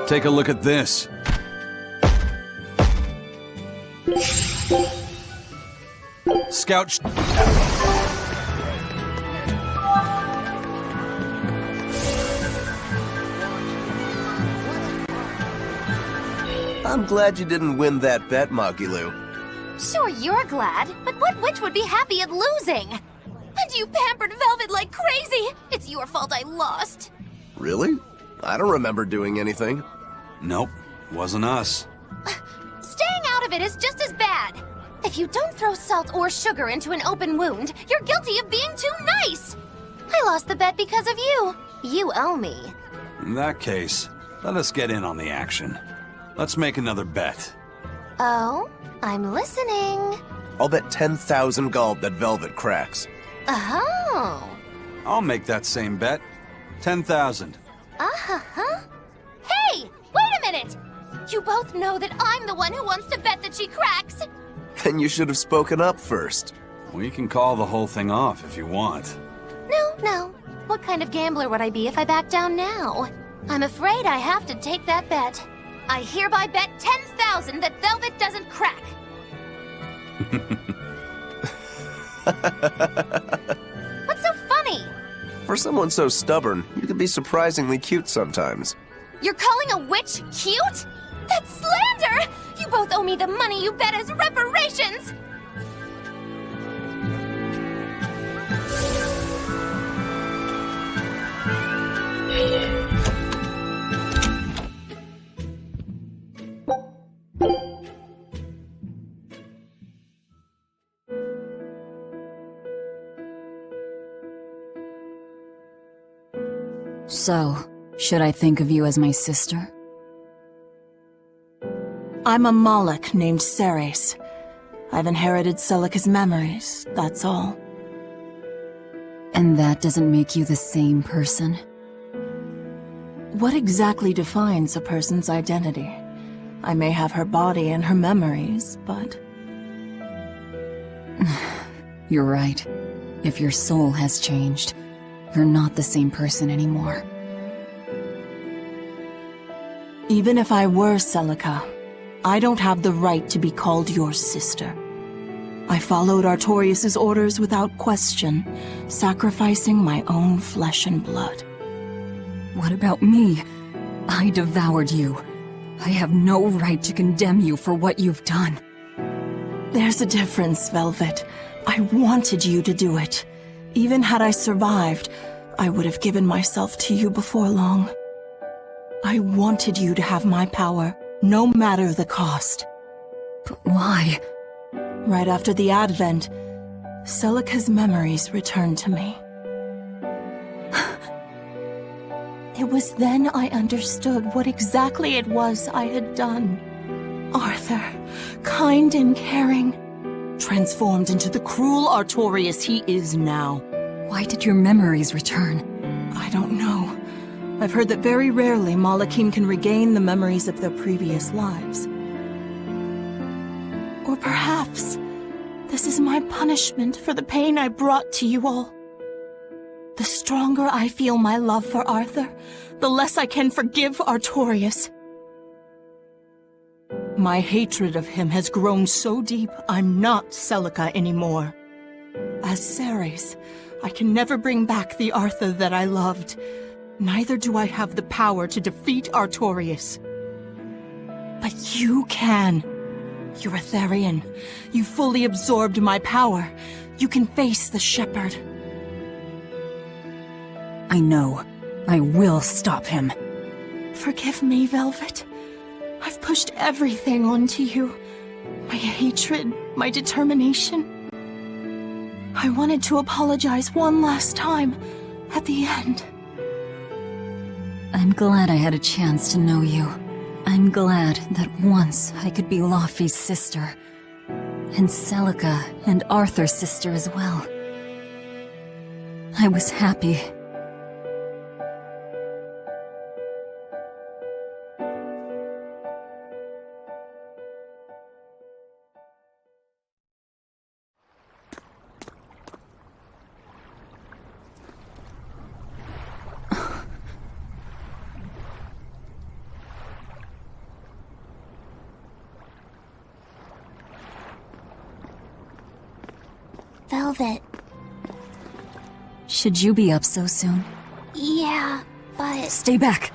Take a look at this. Scout. I'm glad you didn't win that bet, Magilu. Sure, you're glad, but what witch would be happy at losing? And you pampered Velvet like crazy! It's your fault I lost. Really? I don't remember doing anything. Nope, wasn't us. Staying out of it is just as bad. If you don't throw salt or sugar into an open wound, you're guilty of being too nice. I lost the bet because of you. You owe me. In that case, let us get in on the action. Let's make another bet. Oh? I'm listening. I'll bet 10,000 gold that Velvet cracks. Oh. I'll make that same bet. 10,000. Uh-huh. Hey! Wait a minute! You both know that I'm the one who wants to bet that she cracks. Then you should have spoken up first. We can call the whole thing off if you want. No. What kind of gambler would I be if I back down now? I'm afraid I have to take that bet. I hereby bet 10,000 that Velvet doesn't crack. What's so funny? For someone so stubborn, you can be surprisingly cute sometimes. You're calling a witch cute? That's slander! You both owe me the money you bet as reparations! So, should I think of you as my sister? I'm a Moloch named Ceres. I've inherited Celica's memories, that's all. And that doesn't make you the same person? What exactly defines a person's identity? I may have her body and her memories, but... You're right. If your soul has changed, you're not the same person anymore. Even if I were Celica, I don't have the right to be called your sister. I followed Artorius' orders without question, sacrificing my own flesh and blood. What about me? I devoured you. I have no right to condemn you for what you've done. There's a difference, Velvet. I wanted you to do it. Even had I survived, I would have given myself to you before long. I wanted you to have my power, no matter the cost. But why? Right after the Advent, Celica's memories returned to me. It was then I understood what exactly it was I had done. Arthur, kind and caring, transformed into the cruel Artorius he is now. Why did your memories return? I don't know. I've heard that very rarely Malachim can regain the memories of their previous lives. Or perhaps this is my punishment for the pain I brought to you all. The stronger I feel my love for Arthur, the less I can forgive Artorius. My hatred of him has grown so deep, I'm not Celica anymore. As Ceres, I can never bring back the Arthur that I loved. Neither do I have the power to defeat Artorius. But you can. You're a Therian. You fully absorbed my power. You can face the Shepherd. I know. I will stop him. Forgive me, Velvet. I've pushed everything onto you. My hatred, my determination. I wanted to apologize one last time, at the end. I'm glad I had a chance to know you. I'm glad that once I could be Laufey's sister. And Celica and Arthur's sister as well. I was happy. Velvet. Should you be up so soon? Yeah, but... Stay back!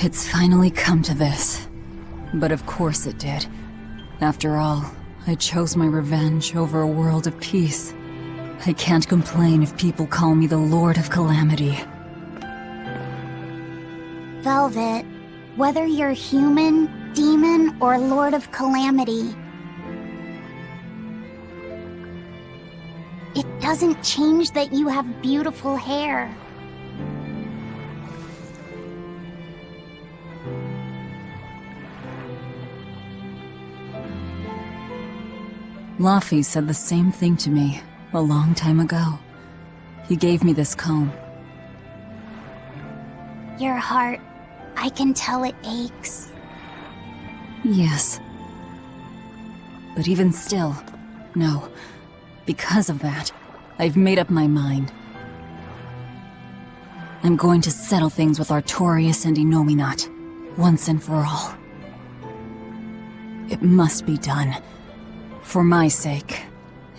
It's finally come to this. But of course it did. After all, I chose my revenge over a world of peace. I can't complain if people call me the Lord of Calamity. Velvet, whether you're human, demon, or Lord of Calamity, it doesn't change that you have beautiful hair. Laffy said the same thing to me a long time ago. He gave me this comb. Your heart, I can tell it aches. Yes. But even still, no. Because of that, I've made up my mind. I'm going to settle things with Artorias and Innominat, once and for all. It must be done. For my sake,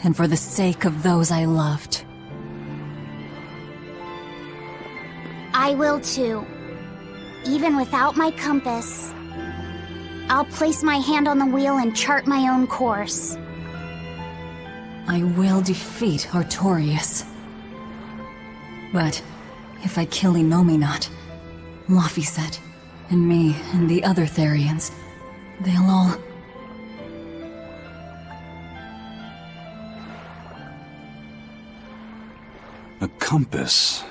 and for the sake of those I loved. I will too. Even without my compass. I'll place my hand on the wheel and chart my own course. I will defeat Artorias. But if I kill Innominat, Laffy said, and me and the other Therians, they'll all... A compass.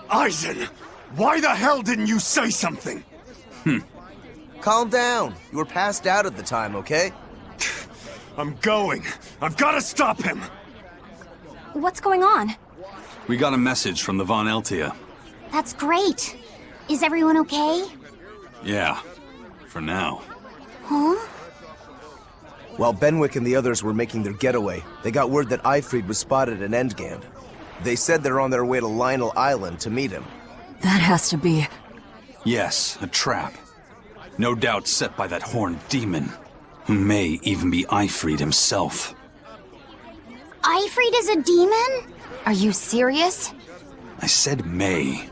Eisen! Why the hell didn't you say something? Calm down. You were passed out at the time, okay? I'm going. I've got to stop him! What's going on? We got a message from the Von Eltia. That's great. Is everyone okay? Yeah, for now. Huh? While Benwick and the others were making their getaway, they got word that Eifried was spotted in Endgand. They said they're on their way to Lionel Island to meet him. That has to be... Yes, a trap. No doubt set by that horned demon, who may even be Eifried himself. Eifried is a demon? Are you serious? I said may.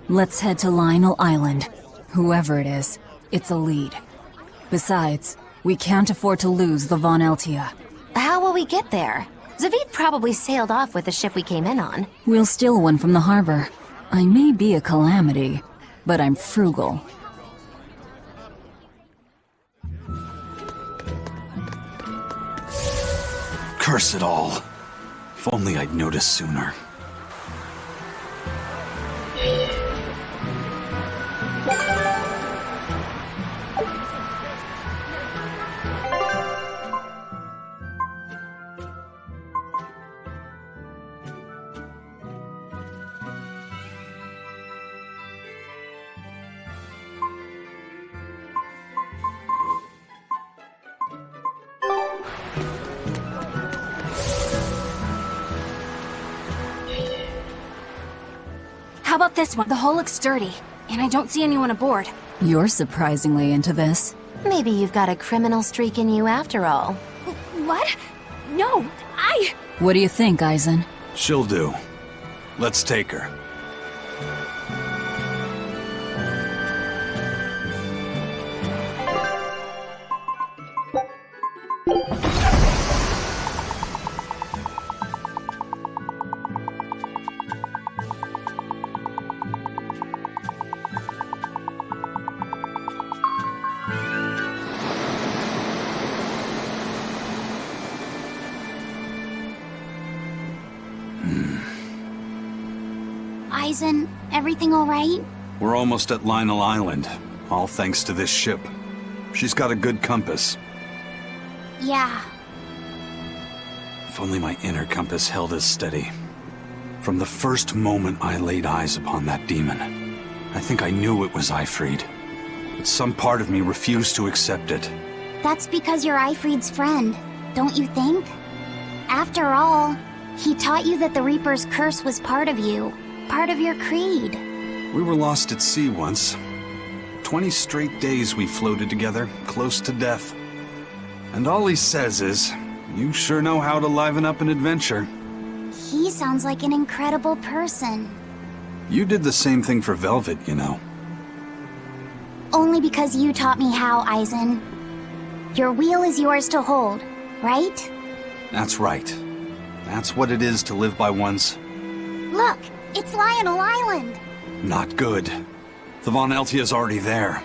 Let's head to Lionel Island. Whoever it is, it's a lead. Besides, we can't afford to lose the Von Eltia. How will we get there? Zavid probably sailed off with the ship we came in on. We'll steal one from the harbor. I may be a calamity, but I'm frugal. Curse it all. If only I'd noticed sooner. How about this one? The hull looks sturdy, and I don't see anyone aboard. You're surprisingly into this. Maybe you've got a criminal streak in you after all. What? No, What do you think, Eisen? She'll do. Let's take her. Eisen, everything all right? We're almost at Lionel Island, all thanks to this ship. She's got a good compass. Yeah. If only my inner compass held as steady. From the first moment I laid eyes upon that demon, I think I knew it was Eifried. But some part of me refused to accept it. That's because you're Ifrid's friend, don't you think? After all, he taught you that the Reaper's curse was part of you, part of your creed. We were lost at sea once. 20 straight days we floated together, close to death. And all he says is, you sure know how to liven up an adventure. He sounds like an incredible person. You did the same thing for Velvet, you know. Only because you taught me how, Eisen. Your wheel is yours to hold, right? That's right. That's what it is to live by one's... Look, it's Lionel Island! Not good. The Von Eltia's already there.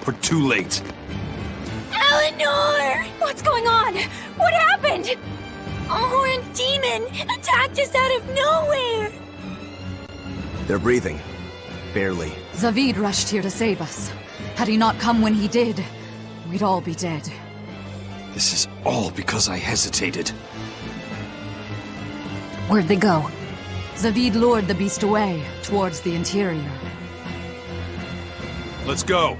We're too late. Eleanor! What's going on? What happened? A horned demon attacked us out of nowhere! They're breathing. Barely. Zavid rushed here to save us. Had he not come when he did, we'd all be dead. This is all because I hesitated. Where'd they go? Zavid lured the beast away, towards the interior. Let's go.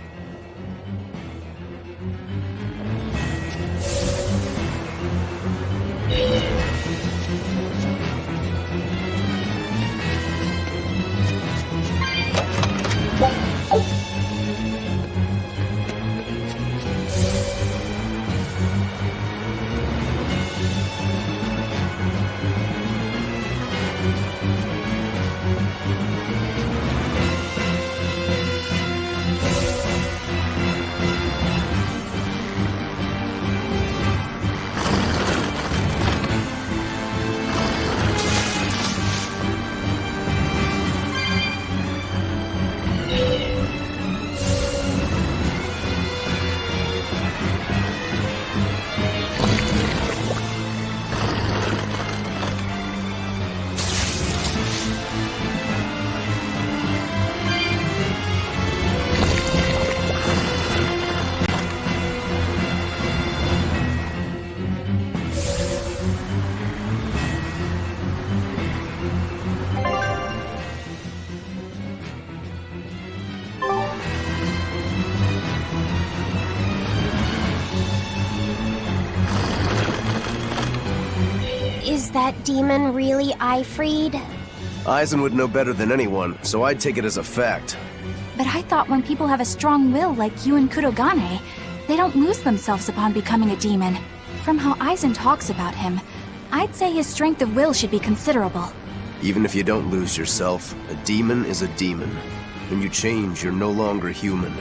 Is that demon really Ifrid? Eisen would know better than anyone, so I'd take it as a fact. But I thought when people have a strong will like you and Kurogane, they don't lose themselves upon becoming a demon. From how Eisen talks about him, I'd say his strength of will should be considerable. Even if you don't lose yourself, a demon is a demon. When you change, you're no longer human.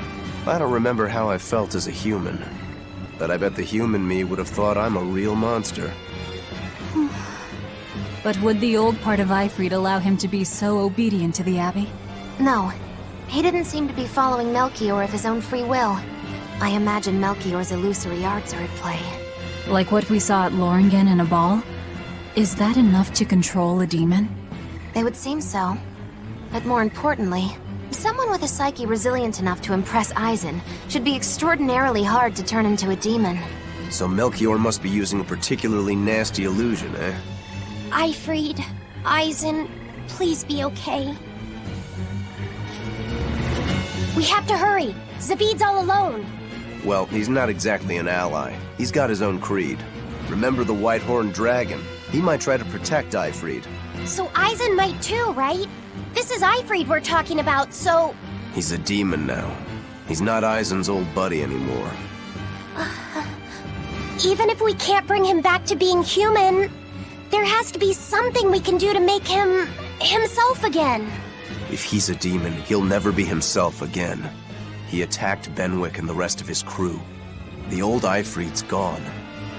I don't remember how I felt as a human, but I bet the human me would have thought I'm a real monster. But would the old part of Ifrid allow him to be so obedient to the Abbey? No. He didn't seem to be following Melchior of his own free will. I imagine Melchior's illusory arts are at play. Like what we saw at Loringen in a ball? Is that enough to control a demon? They would seem so. But more importantly, someone with a psyche resilient enough to impress Eisen should be extraordinarily hard to turn into a demon. So Melchior must be using a particularly nasty illusion, eh? Ifrid, Eisen, please be okay. We have to hurry. Zavid's all alone. Well, he's not exactly an ally. He's got his own creed. Remember the White-Horned Dragon? He might try to protect Ifrid. So Eisen might too, right? This is Ifrid we're talking about, so... He's a demon now. He's not Eisen's old buddy anymore. Even if we can't bring him back to being human, there has to be something we can do to make him... himself again. If he's a demon, he'll never be himself again. He attacked Benwick and the rest of his crew. The old Ifrid's gone.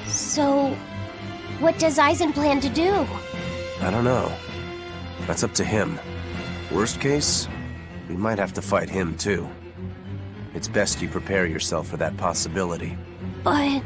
So... what does Eisen plan to do? I don't know. That's up to him. Worst case, we might have to fight him too. It's best you prepare yourself for that possibility. But...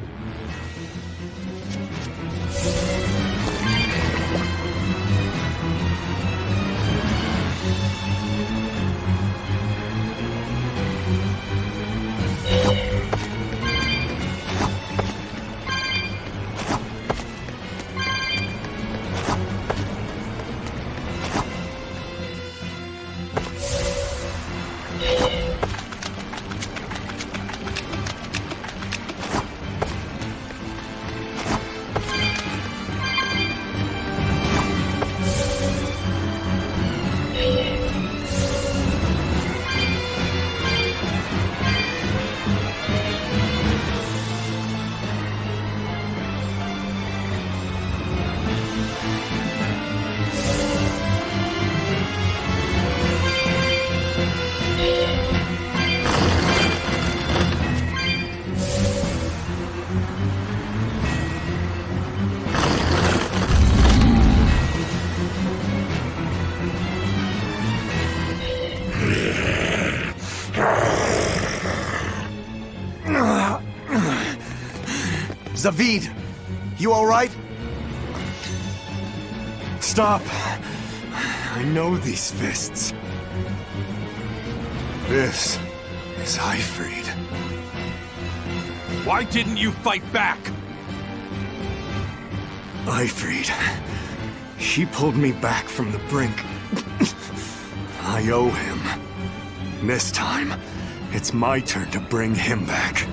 Zavid! You alright? Stop! I know these fists. This is Ifrid. Why didn't you fight back? Ifrid. She pulled me back from the brink. I owe him. This time, it's my turn to bring him back.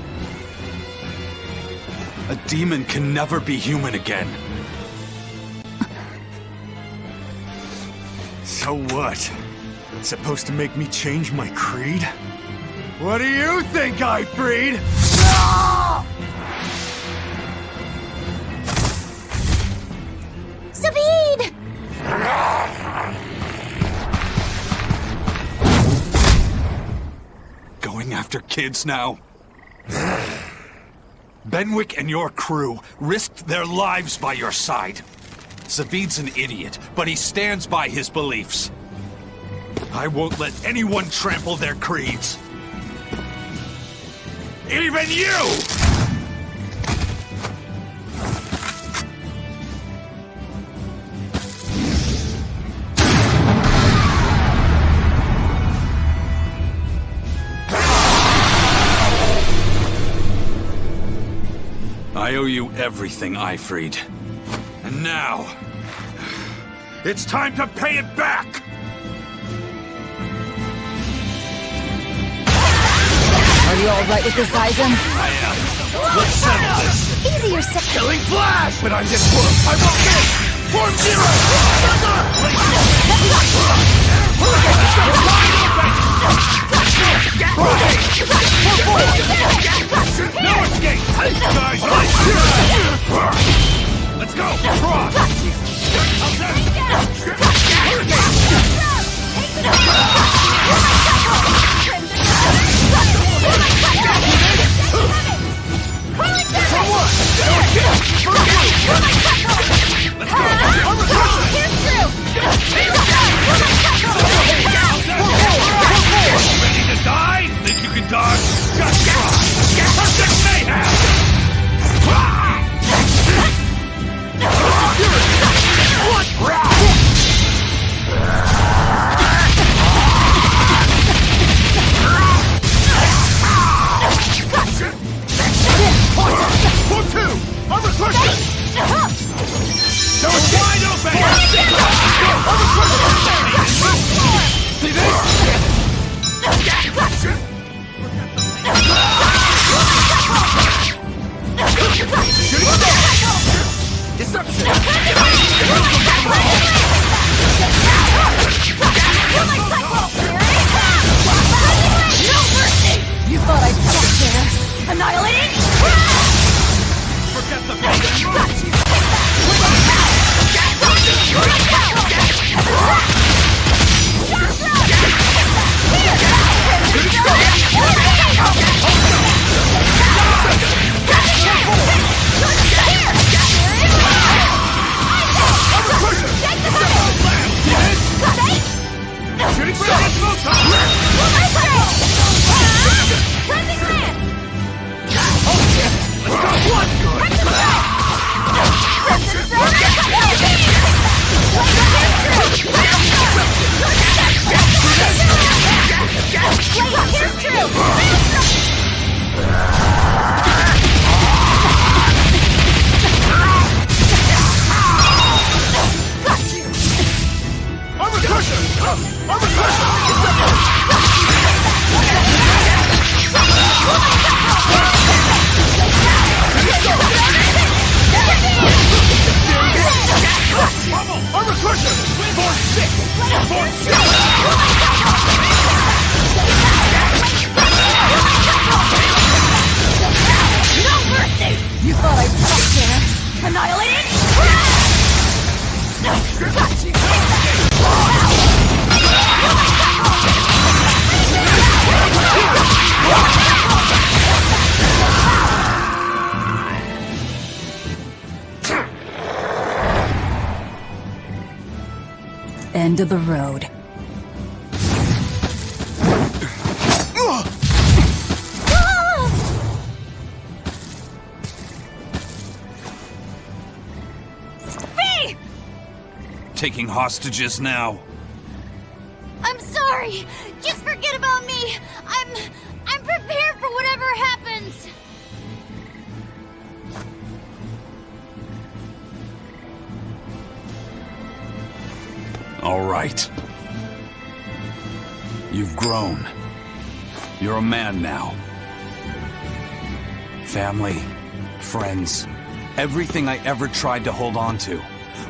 A demon can never be human again. So what? Supposed to make me change my creed? What do you think, Ifrid? Zavid! Going after kids now? Benwick and your crew risked their lives by your side. Zavid's an idiot, but he stands by his beliefs. I won't let anyone trample their creeds. Even you! I owe you everything, Ifrid. And now, it's time to pay it back! Are you alright with this, Eisen? I am. Let's settle this! Easier said. Killing Flash! But I'm just full of... I won't get it! Form Zero! No escape! Guys, let's go! Cross! Ready to die? Think you can dodge? Just try! Perfect mayhem! You thought I'd stop there? Annihilating? Forget the You thought I'd stop there? Annihilating? End of the road. taking hostages now. I'm sorry. Just forget about me. I'm prepared for whatever happens. All right. You've grown. You're a man now. Family, friends, everything I ever tried to hold on to,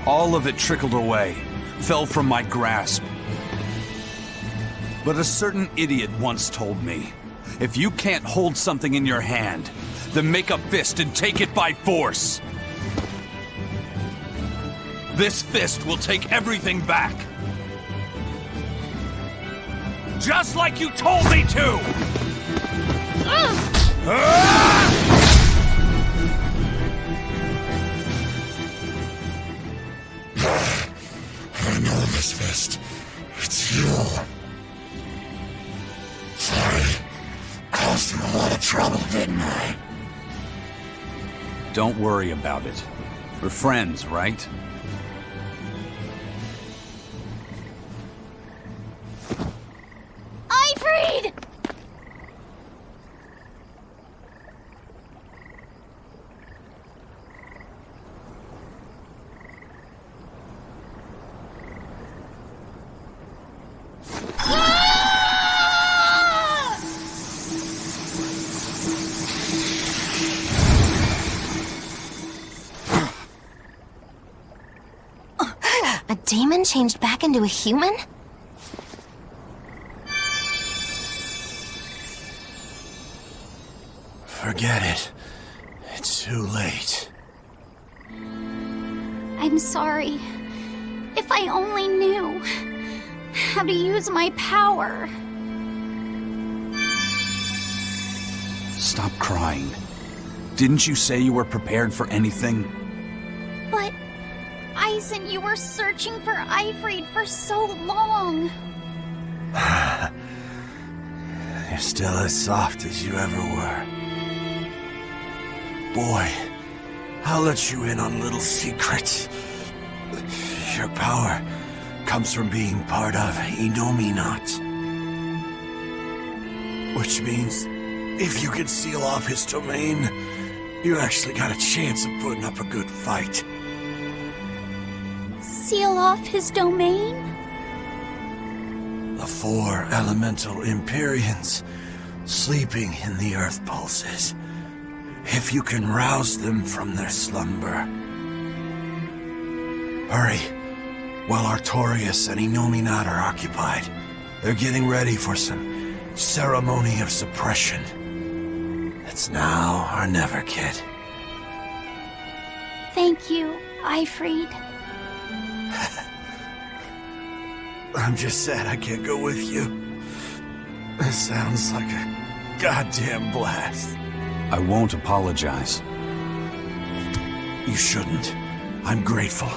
all of it trickled away, fell from my grasp. But a certain idiot once told me, if you can't hold something in your hand, then make a fist and take it by force. This fist will take everything back. Just like you told me to! I know this fist. It's you. Sorry. Caused you a lot of trouble, didn't I? Don't worry about it. We're friends, right? Ifrid! A demon changed back into a human? Forget it. It's too late. I'm sorry. If I only knew how to use my power. Stop crying. Didn't you say you were prepared for anything? But, Eisen, you were searching for Ifrid for so long. You're still as soft as you ever were. Boy, I'll let you in on little secrets. Your power comes from being part of Innominat. Which means, if you can seal off his domain, you actually got a chance of putting up a good fight. Seal off his domain? The 4 elemental Empyreans sleeping in the earth pulses. If you can rouse them from their slumber. Hurry, while Artorias and Innominat are occupied. They're getting ready for some ceremony of suppression. It's now or never, kid. Thank you, Ifrid. I'm just sad I can't go with you. It sounds like a goddamn blast. I won't apologize. You shouldn't. I'm grateful.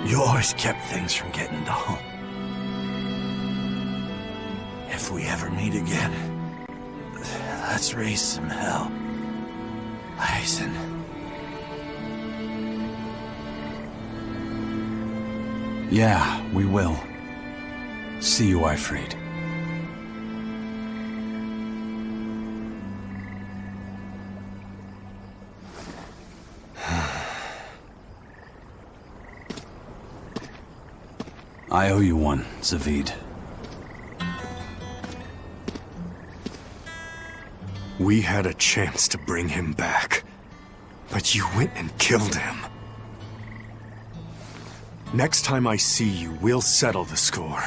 You always kept things from getting dull. If we ever meet again, let's raise some hell. Eisen. Yeah, we will. See you, Ifrid. I owe you one, Zavid. We had a chance to bring him back, but you went and killed him. Next time I see you, we'll settle the score.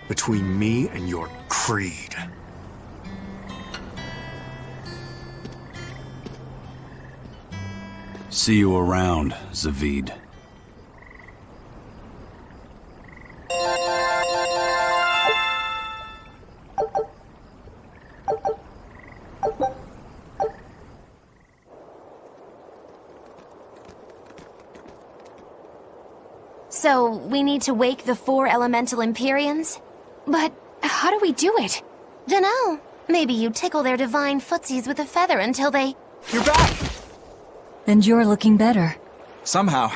Between me and your creed. See you around, Zavid. So, we need to wake the 4 elemental Empyreans? But how do we do it? Dunno. Maybe you tickle their divine footsies with a feather until they... You're back! And you're looking better. Somehow.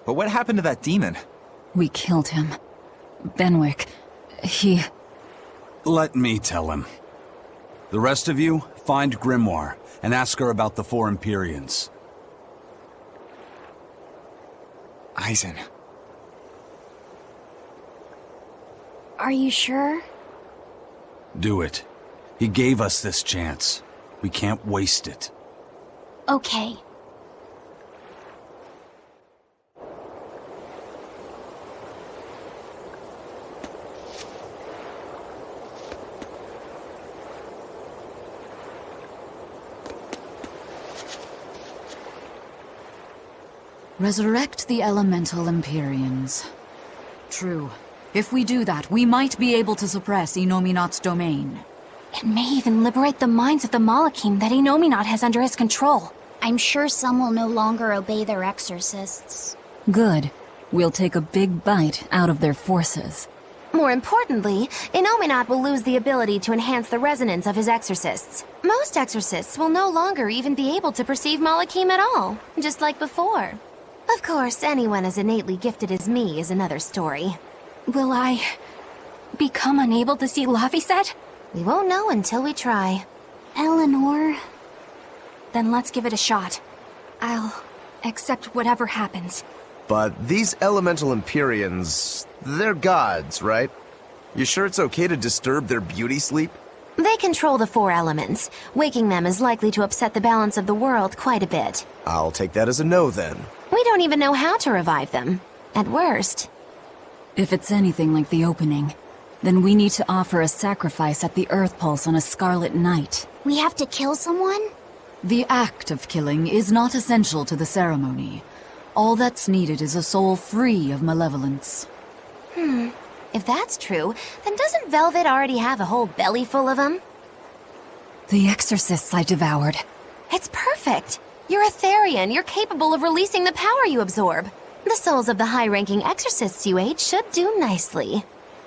But what happened to that demon? We killed him. Benwick, he... Let me tell him. The rest of you, find Grimoire, and ask her about the 4 Empyreans. Eisen. Are you sure? Do it. He gave us this chance. We can't waste it. Okay. Resurrect the elemental Empyreans. True. If we do that, we might be able to suppress Innominat's domain. It may even liberate the minds of the Malachim that Innominat has under his control. I'm sure some will no longer obey their exorcists. Good. We'll take a big bite out of their forces. More importantly, Innominat will lose the ability to enhance the resonance of his exorcists. Most exorcists will no longer even be able to perceive Malachim at all, just like before. Of course, anyone as innately gifted as me is another story. Will I... become unable to see Laphicet? We won't know until we try. Eleanor... Then let's give it a shot. I'll accept whatever happens. But these elemental Empyreans, they're gods, right? You sure it's okay to disturb their beauty sleep? They control the 4 elements. Waking them is likely to upset the balance of the world quite a bit. I'll take that as a no, then. We don't even know how to revive them. At worst. If it's anything like the opening, then we need to offer a sacrifice at the Earth Pulse on a Scarlet Night. We have to kill someone? The act of killing is not essential to the ceremony. All that's needed is a soul free of malevolence. If that's true, then doesn't Velvet already have a whole belly full of them? The exorcists I devoured. It's perfect. You're a Therian. You're capable of releasing the power you absorb. The souls of the high-ranking exorcists you ate should do nicely.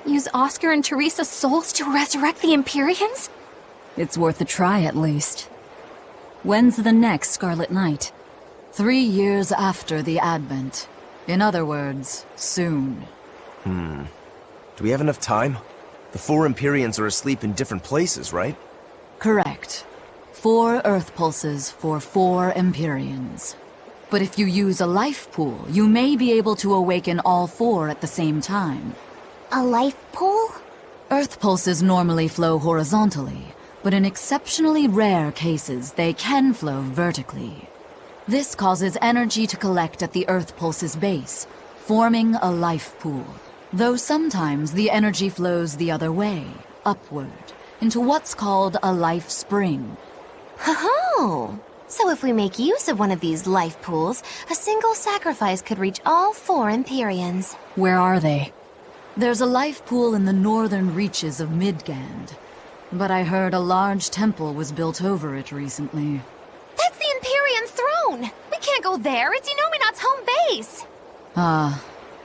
Use Oscar and Teresa's souls to resurrect the Empyreans? It's worth a try, at least. When's the next Scarlet Night? 3 years after the Advent. In other words, soon. Do we have enough time? The 4 Empyreans are asleep in different places, right? Correct. 4 Earth Pulses for 4 Empyreans. But if you use a life pool, you may be able to awaken all 4 at the same time. A life pool? Earth Pulses normally flow horizontally, but in exceptionally rare cases, they can flow vertically. This causes energy to collect at the Earth Pulse's base, forming a life pool. Though sometimes the energy flows the other way, upward, into what's called a life spring. Oh! So if we make use of one of these life pools, a single sacrifice could reach all 4 Empyreans. Where are they? There's a life pool in the northern reaches of Midgand, but I heard a large temple was built over it recently. That's the Empyrean throne! We can't go there, it's Innominat's home base!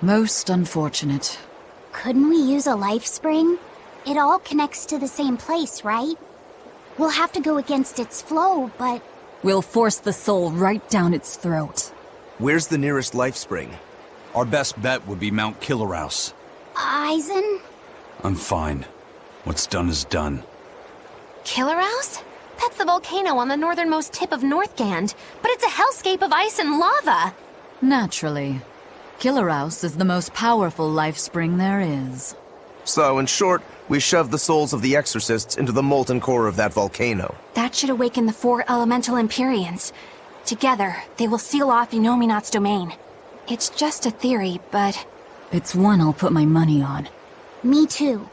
Most unfortunate. Couldn't we use a life spring? It all connects to the same place, right? We'll have to go against its flow, but... We'll force the soul right down its throat. Where's the nearest life spring? Our best bet would be Mount Killerhouse. Eisen? I'm fine. What's done is done. Killerhouse? That's the volcano on the northernmost tip of Northgand, but it's a hellscape of ice and lava! Naturally. Killerhouse is the most powerful life spring there is. So, in short, we shove the souls of the exorcists into the molten core of that volcano. That should awaken the 4 elemental Empyreans. Together, they will seal off Innominat's domain. It's just a theory, but... It's one I'll put my money on. Me too.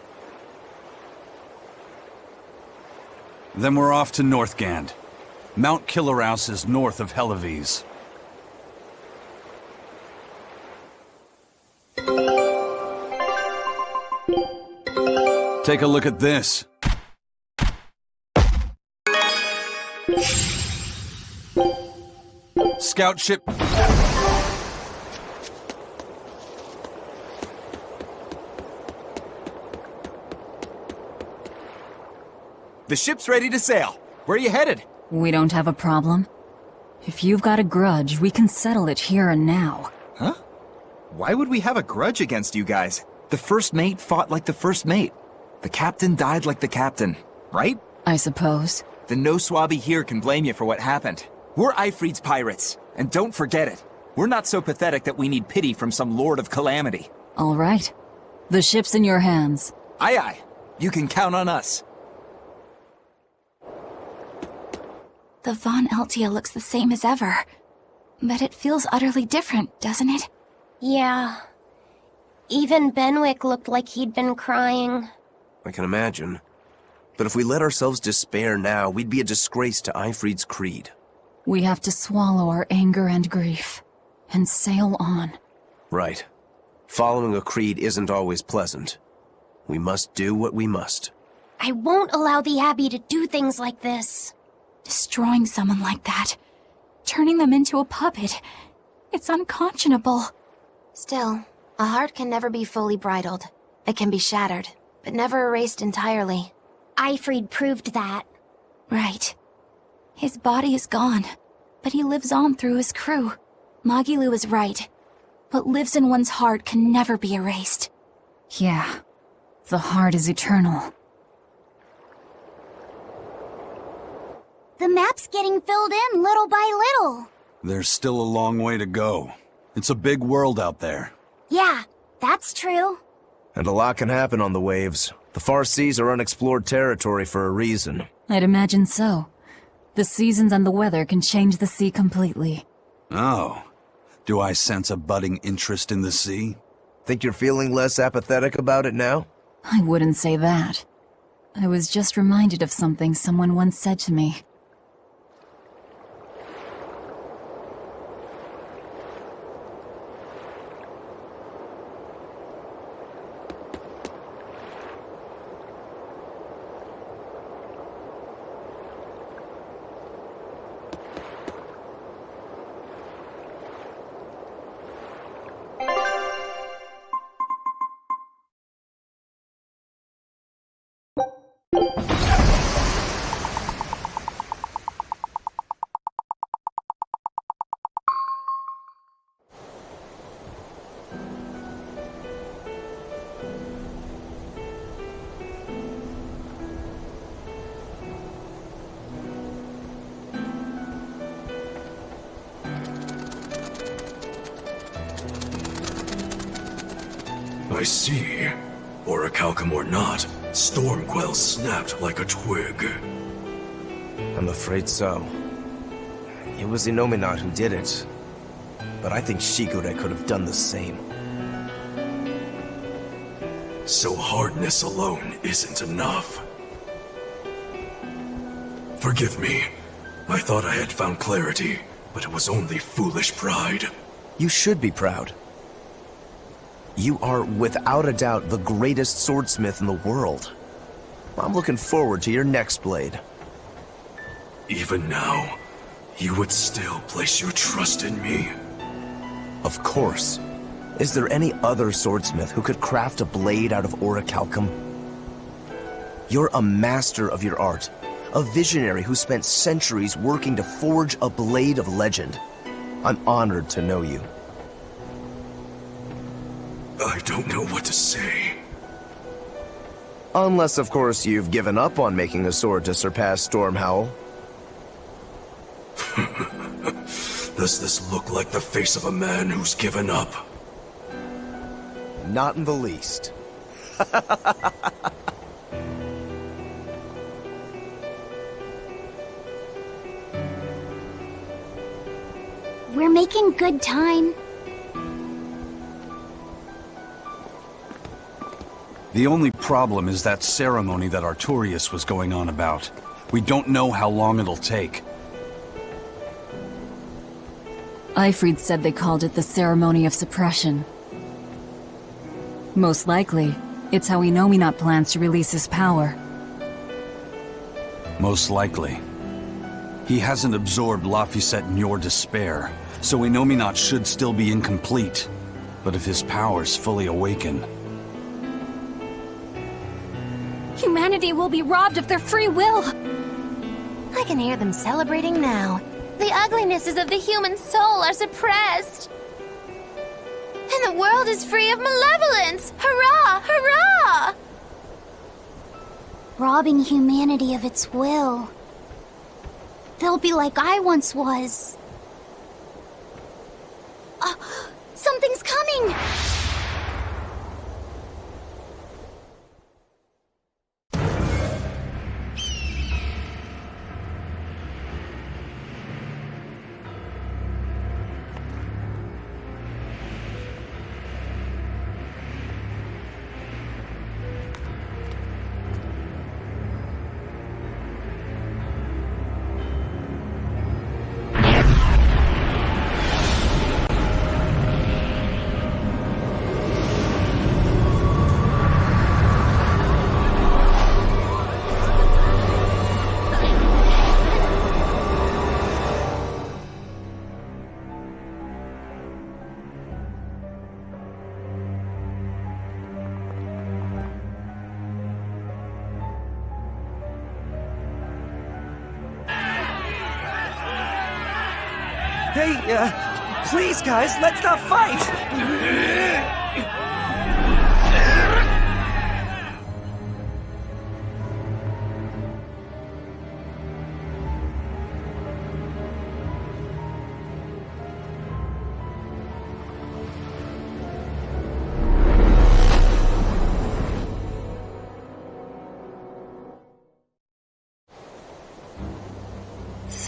Then we're off to Northgand. Mount Killerhouse is north of Hellawes. Take a look at this. Scout ship. The ship's ready to sail. Where are you headed? We don't have a problem. If you've got a grudge, we can settle it here and now. Huh? Why would we have a grudge against you guys? The first mate fought like the first mate. The captain died like the captain, right? I suppose. Then no swabby here can blame you for what happened. We're Ifrid's pirates, and don't forget it. We're not so pathetic that we need pity from some Lord of Calamity. All right. The ship's in your hands. Aye aye. You can count on us. The Von Eltia looks the same as ever. But it feels utterly different, doesn't it? Yeah. Even Benwick looked like he'd been crying. I can imagine. But if we let ourselves despair now, we'd be a disgrace to Ifrid's creed. We have to swallow our anger and grief, and sail on. Right. Following a creed isn't always pleasant. We must do what we must. I won't allow the Abbey to do things like this. Destroying someone like that. Turning them into a puppet. It's unconscionable. Still, a heart can never be fully bridled. It can be shattered, but never erased entirely. Ifrid proved that. Right. His body is gone, but he lives on through his crew. Magilu is right. What lives in one's heart can never be erased. Yeah. The heart is eternal. The map's getting filled in little by little. There's still a long way to go. It's a big world out there. Yeah, that's true. And a lot can happen on the waves. The far seas are unexplored territory for a reason. I'd imagine so. The seasons and the weather can change the sea completely. Oh. Do I sense a budding interest in the sea? Think you're feeling less apathetic about it now? I wouldn't say that. I was just reminded of something someone once said to me. I see. Orichalcum or not, Stormquell snapped like a twig. I'm afraid so. It was Innominat who did it. But I think Shigure could have done the same. So hardness alone isn't enough. Forgive me. I thought I had found clarity, but it was only foolish pride. You should be proud. You are, without a doubt, the greatest swordsmith in the world. I'm looking forward to your next blade. Even now, you would still place your trust in me? Of course. Is there any other swordsmith who could craft a blade out of orichalcum? You're a master of your art, a visionary who spent centuries working to forge a blade of legend. I'm honored to know you. I don't know what to say. Unless, of course, you've given up on making a sword to surpass Stormhowl. Does this look like the face of a man who's given up? Not in the least. We're making good time. The only problem is that ceremony that Artorius was going on about. We don't know how long it'll take. Ifrid said they called it the Ceremony of Suppression. Most likely, it's how Innominat plans to release his power. Most likely. He hasn't absorbed Laphicet in your despair, so Innominat should still be incomplete. But if his powers fully awaken... Humanity will be robbed of their free will! I can hear them celebrating now. The uglinesses of the human soul are suppressed. And the world is free of malevolence! Hurrah! Hurrah! Robbing humanity of its will. They'll be like I once was. Something's coming! Hey, please guys, let's not fight!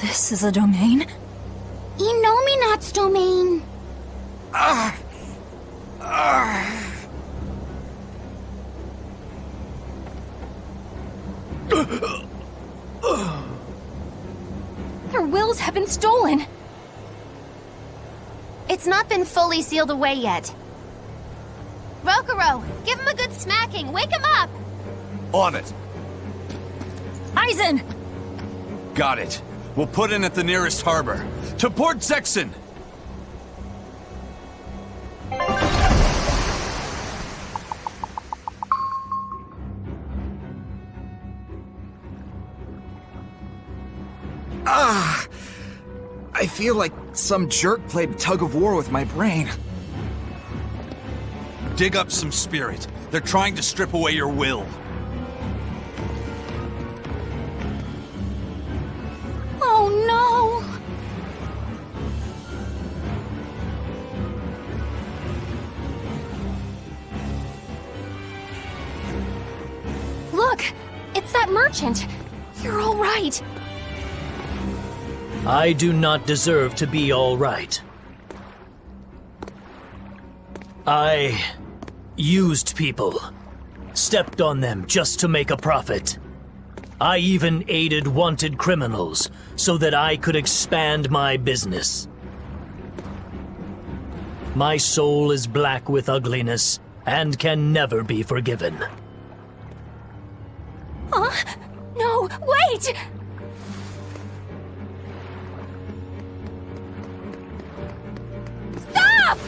This is a domain? Innominat's domain. Their wills have been stolen. It's not been fully sealed away yet. Rokuro, give him a good smacking. Wake him up! On it. Aizen! Got it. We'll put in at the nearest harbor. To Port Zexin! I feel like some jerk played tug-of-war with my brain. Dig up some spirit. They're trying to strip away your will. Oh no! Look! It's that merchant! You're all right! I do not deserve to be all right. I used people, stepped on them just to make a profit. I even aided wanted criminals so that I could expand my business. My soul is black with ugliness and can never be forgiven. No, wait! Stop!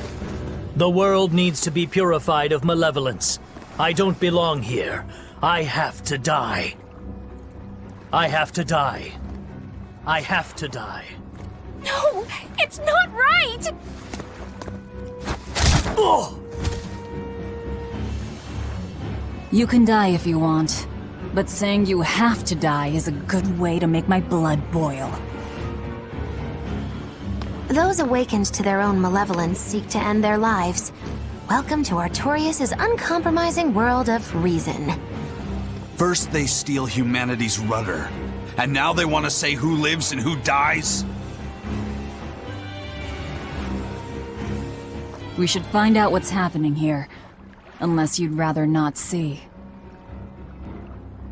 The world needs to be purified of malevolence. I don't belong here. I have to die. I have to die. I have to die. No, it's not right! Oh! You can die if you want, but saying you have to die is a good way to make my blood boil. Those awakened to their own malevolence seek to end their lives. Welcome to Artorias' uncompromising world of reason. First they steal humanity's rudder, and now they want to say who lives and who dies? We should find out what's happening here, unless you'd rather not see.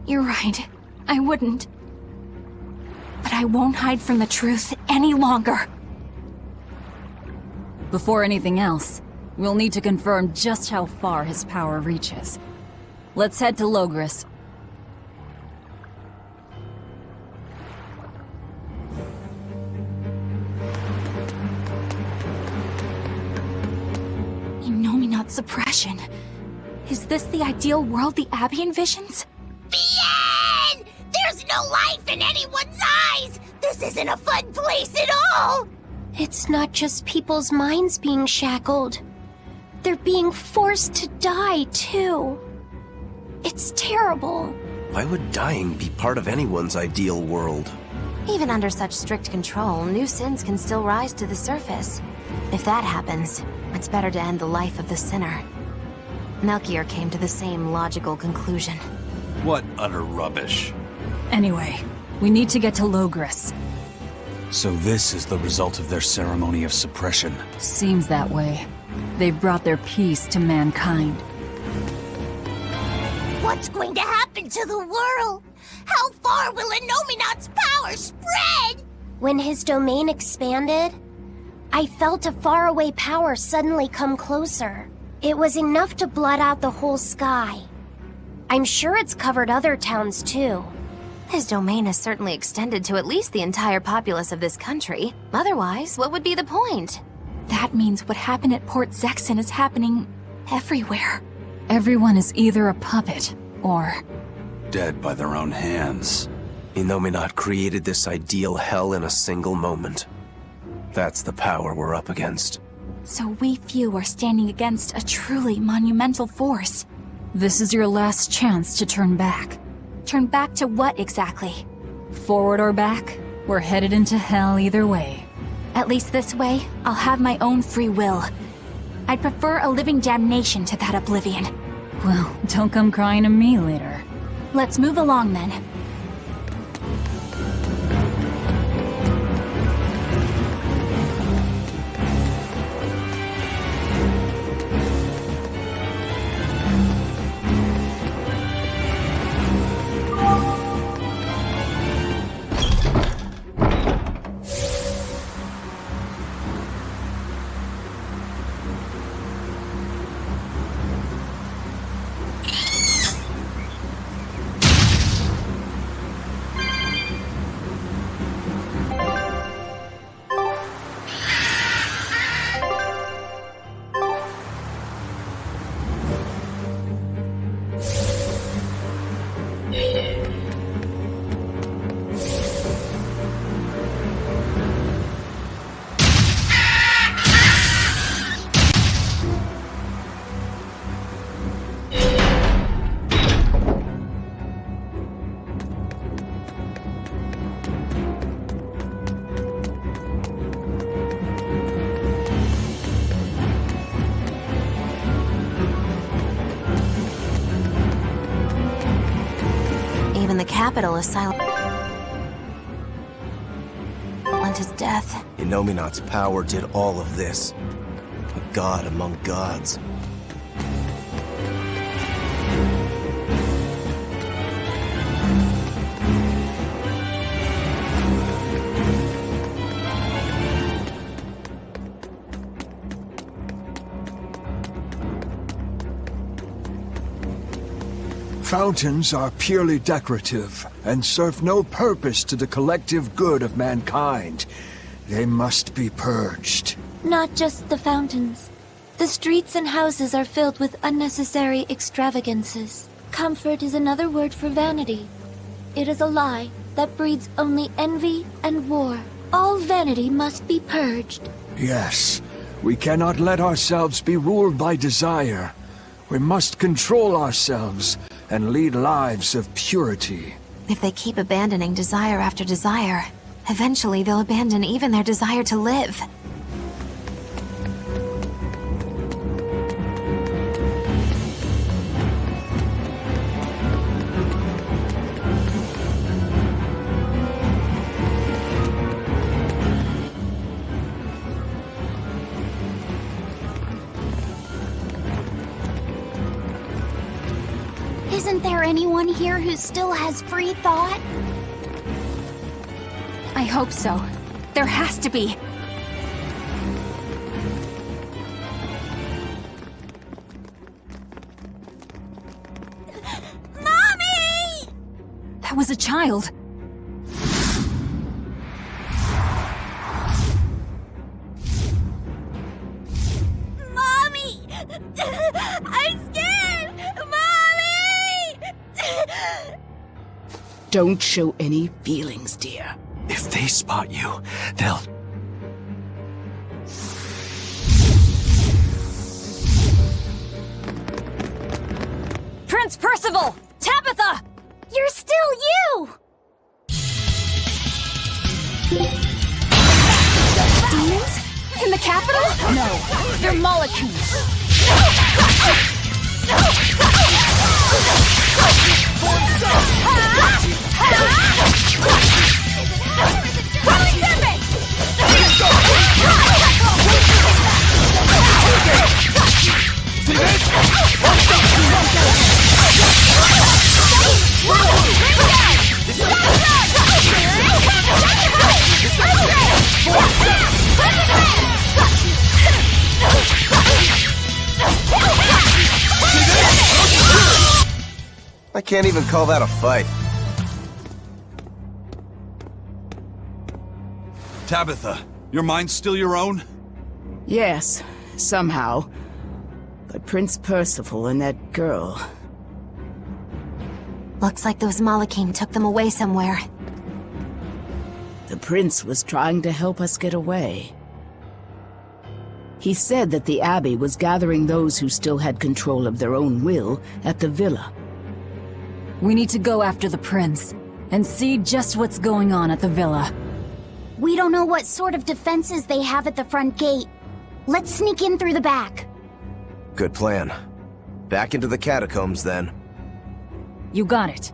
You're right. I wouldn't. But I won't hide from the truth any longer. Before anything else, we'll need to confirm just how far his power reaches. Let's head to Logris. Innominat suppression. Is this the ideal world the Abbey envisions? Bien! There's no life in anyone's eyes! This isn't a fun place at all! It's not just people's minds being shackled. They're being forced to die, too. It's terrible. Why would dying be part of anyone's ideal world? Even under such strict control, new sins can still rise to the surface. If that happens, it's better to end the life of the sinner. Melchior came to the same logical conclusion. What utter rubbish. Anyway, we need to get to Logris. So this is the result of their ceremony of suppression. Seems that way. They've brought their peace to mankind. What's going to happen to the world? How far will Innominat's power spread? When his domain expanded, I felt a faraway power suddenly come closer. It was enough to blot out the whole sky. I'm sure it's covered other towns too. His domain has certainly extended to at least the entire populace of this country. Otherwise, what would be the point? That means what happened at Port Zexon is happening everywhere. Everyone is either a puppet, or... dead by their own hands. Innominat created this ideal hell in a single moment. That's the power we're up against. So we few are standing against a truly monumental force. This is your last chance to turn back. Turn back to what exactly? Forward or back, we're headed into hell either way. At least this way, I'll have my own free will. I'd prefer a living damnation to that oblivion. Well, don't come crying to me later. Let's move along then. The capital is silent as death. Innominat's power did all of this. A god among gods. Fountains are purely decorative and serve no purpose to the collective good of mankind. They must be purged. Not just the fountains. The streets and houses are filled with unnecessary extravagances. Comfort is another word for vanity. It is a lie that breeds only envy and war. All vanity must be purged. Yes, we cannot let ourselves be ruled by desire. We must control ourselves and lead lives of purity. If they keep abandoning desire after desire, eventually they'll abandon even their desire to live. Isn't there anyone here who still has free thought? I hope so. There has to be. Mommy! That was a child. Mommy! I'm scared! Don't show any feelings, dear. If they spot you, they'll... Prince Percival! Tabitha! You're still you! Demons? In the capital? No, they're molecules. I can't even call that a fight. Tabitha, your mind's still your own? Yes, somehow. But Prince Percival and that girl... Looks like those Malachim took them away somewhere. The prince was trying to help us get away. He said that the Abbey was gathering those who still had control of their own will at the villa. We need to go after the prince, and see just what's going on at the villa. We don't know what sort of defenses they have at the front gate. Let's sneak in through the back. Good plan. Back into the catacombs, then. You got it.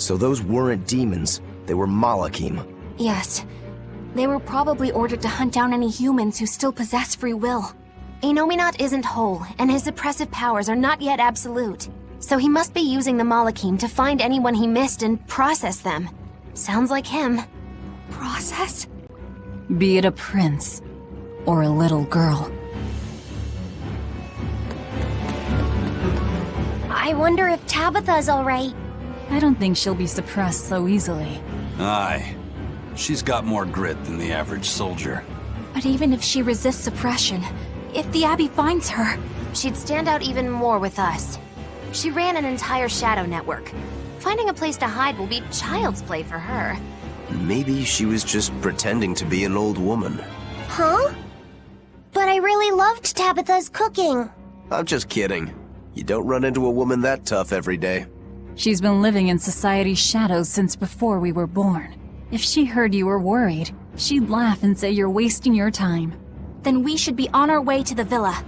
So those weren't demons, they were Malachim. Yes. They were probably ordered to hunt down any humans who still possess free will. Innominat isn't whole, and his suppressive powers are not yet absolute. So he must be using the Malachim to find anyone he missed and process them. Sounds like him. Process? Be it a prince, or a little girl. I wonder if Tabitha's alright. I don't think she'll be suppressed so easily. Aye. She's got more grit than the average soldier. But even if she resists suppression, if the Abbey finds her... She'd stand out even more with us. She ran an entire shadow network. Finding a place to hide will be child's play for her. Maybe she was just pretending to be an old woman. Huh? But I really loved Tabitha's cooking. I'm just kidding. You don't run into a woman that tough every day. She's been living in society's shadows since before we were born. If she heard you were worried, she'd laugh and say you're wasting your time. Then we should be on our way to the villa.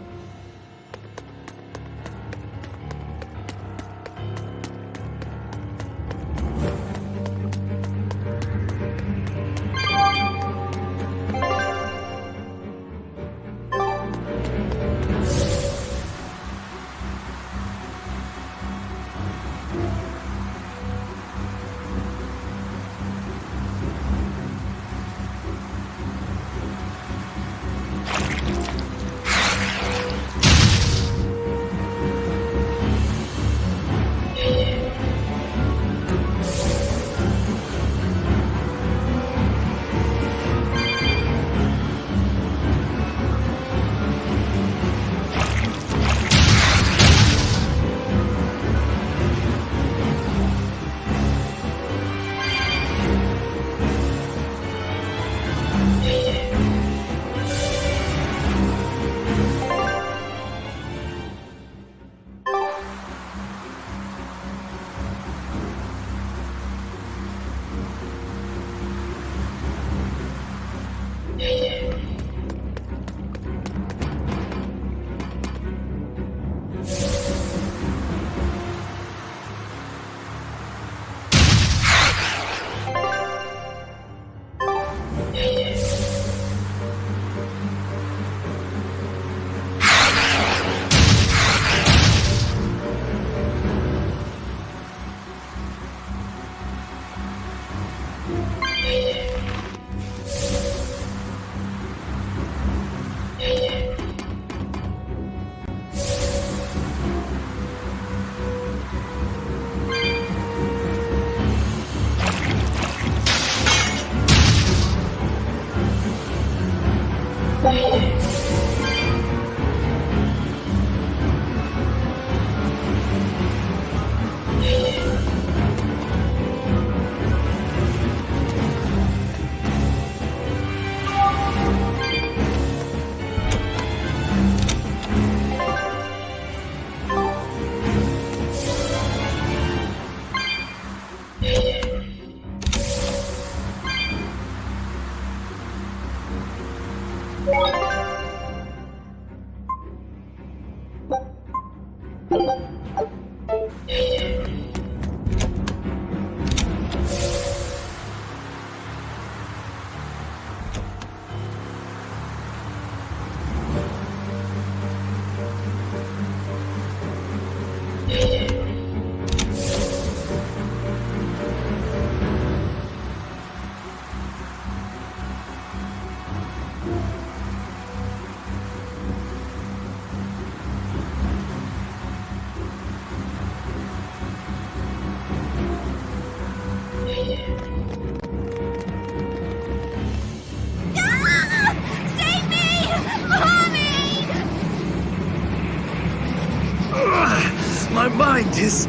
My mind is...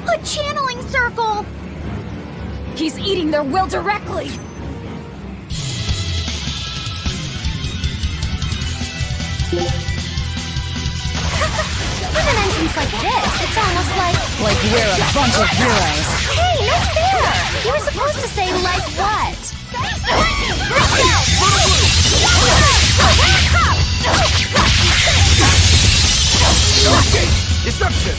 A channeling circle! He's eating their will directly! With an entrance like this, it's almost like... Like we're a bunch of heroes. Hey, no fair! You were supposed to say, like what? Destruction!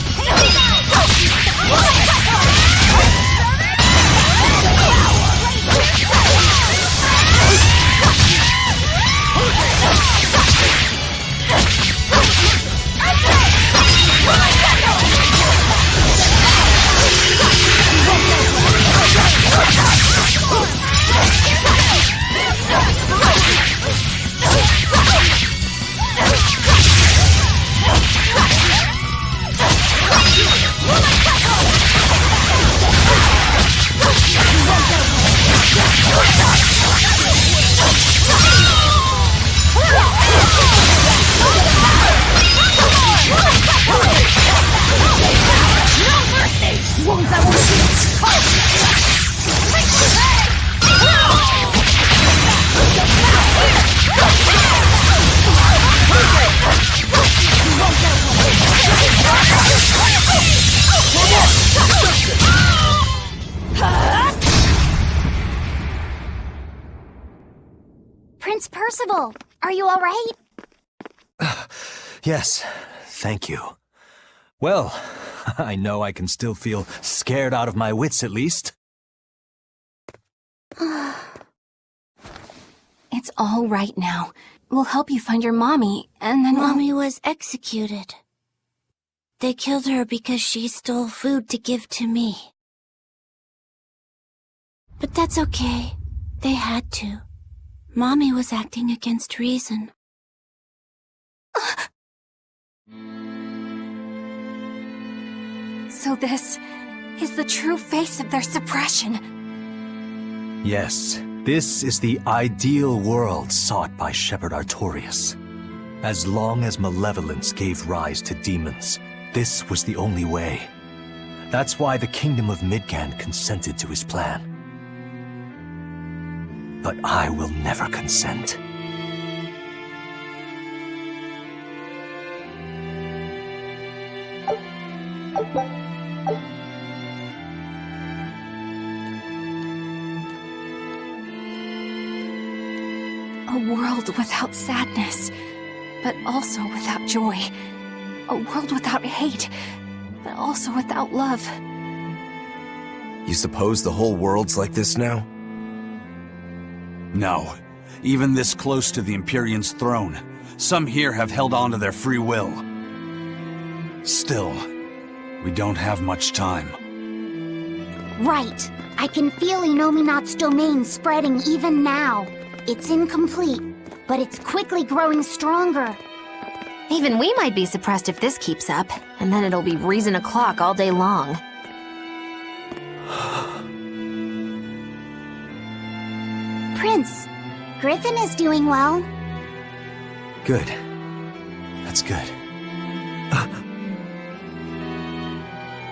Prince Percival, are you all right? Yes, thank you. Well, I know I can still feel scared out of my wits at least. It's all right now. We'll help you find your mommy, and then Mommy was executed. They killed her because she stole food to give to me. But that's okay. They had to. Mommy was acting against reason. So this is the true face of their suppression. Yes, this is the ideal world sought by Shepherd Artorias. As long as malevolence gave rise to demons, this was the only way. That's why the Kingdom of Midgand consented to his plan. But I will never consent. A world without sadness, but also without joy. A world without hate, but also without love. You suppose the whole world's like this now? No. Even this close to the Empyrean's throne, some here have held on to their free will. Still, we don't have much time. Right. I can feel Innominat's domain spreading even now. It's incomplete, but it's quickly growing stronger. Even we might be suppressed if this keeps up, and then it'll be reason o'clock all day long. Prince, Griffin is doing well. Good. That's good.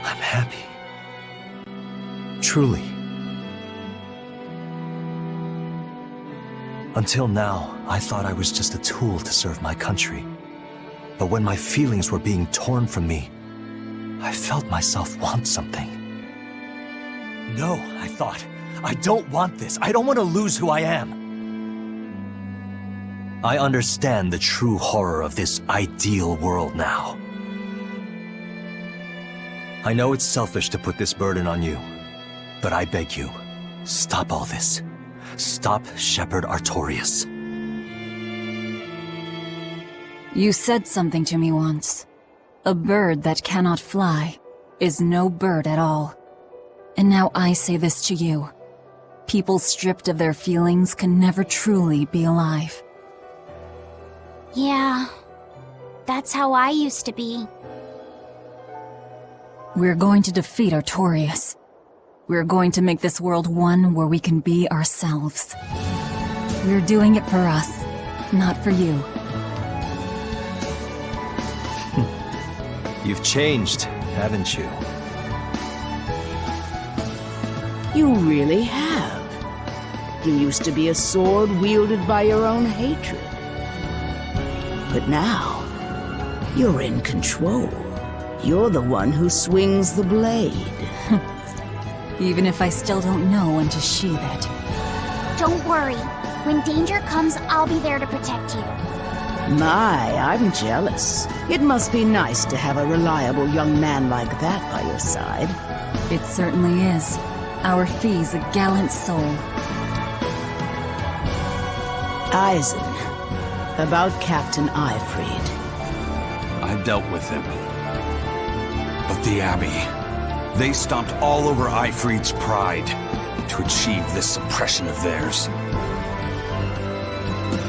I'm happy. Truly. Until now, I thought I was just a tool to serve my country. But when my feelings were being torn from me, I felt myself want something. No, I thought. I don't want this. I don't want to lose who I am. I understand the true horror of this ideal world now. I know it's selfish to put this burden on you, but I beg you, stop all this. Stop Shepherd Artorias. You said something to me once. A bird that cannot fly is no bird at all. And now I say this to you. People stripped of their feelings can never truly be alive. Yeah, that's how I used to be. We're going to defeat Artorias. We're going to make this world one where we can be ourselves. We're doing it for us, not for you. You've changed, haven't you? You really have. You used to be a sword wielded by your own hatred. But now, you're in control. You're the one who swings the blade. Even if I still don't know when to sheathe it. Don't worry. When danger comes, I'll be there to protect you. My, I'm jealous. It must be nice to have a reliable young man like that by your side. It certainly is. Our Fee's a gallant soul. Eisen, about Captain Ifrid. I dealt with him. But the Abbey, they stomped all over Ifrid's pride to achieve this suppression of theirs.